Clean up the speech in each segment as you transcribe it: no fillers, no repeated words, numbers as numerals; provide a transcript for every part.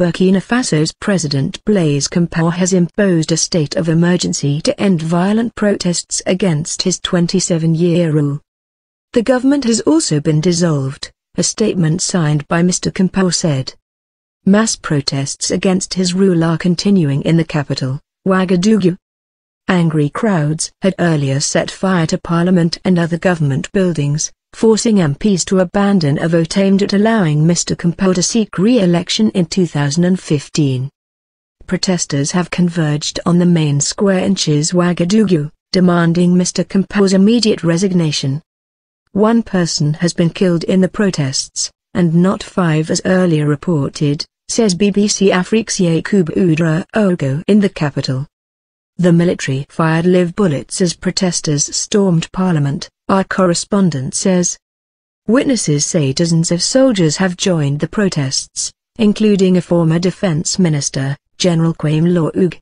Burkina Faso's President Blaise Compaore has imposed a state of emergency to end violent protests against his 27-year rule. The government has also been dissolved, a statement signed by Mr Compaore said. Mass protests against his rule are continuing in the capital, Ouagadougou. Angry crowds had earlier set fire to parliament and other government buildings, forcing MPs to abandon a vote aimed at allowing Mr Compaore to seek re-election in 2015. Protesters have converged on the main square in Ouagadougou, demanding Mr Compaore's immediate resignation. One person has been killed in the protests, and not 5 as earlier reported, says BBC Afrique's Yacouba Ouedraogo in the capital. The military fired live bullets as protesters stormed parliament, our correspondent says. Witnesses say dozens of soldiers have joined the protests, including a former defense minister, General Kouame Lougue.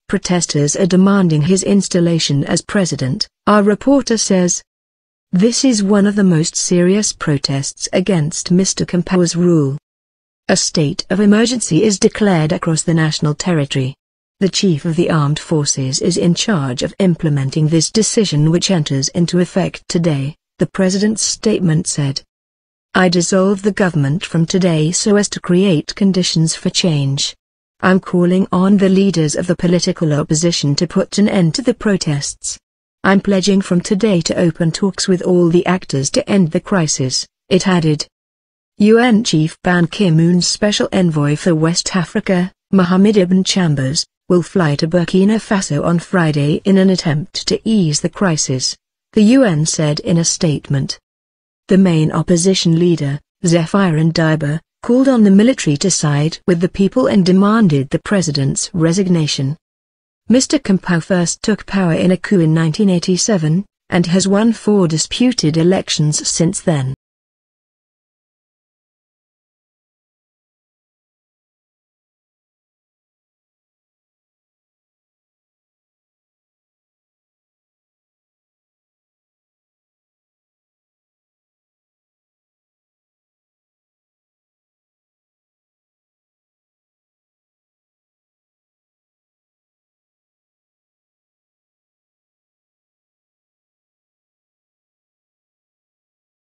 Protesters are demanding his installation as president, our reporter says. This is one of the most serious protests against Mr Compaore's rule. A state of emergency is declared across the national territory. The Chief of the Armed Forces is in charge of implementing this decision, which enters into effect today, the President's statement said. I dissolve the government from today so as to create conditions for change. I'm calling on the leaders of the political opposition to put an end to the protests. I'm pledging from today to open talks with all the actors to end the crisis, it added. UN Chief Ban Ki-moon's special envoy for West Africa, Mohamed Ibn Chambers, will fly to Burkina Faso on Friday in an attempt to ease the crisis, the UN said in a statement. The main opposition leader, Zephyrin Diba, called on the military to side with the people and demanded the president's resignation. Mr Compaore first took power in a coup in 1987, and has won 4 disputed elections since then.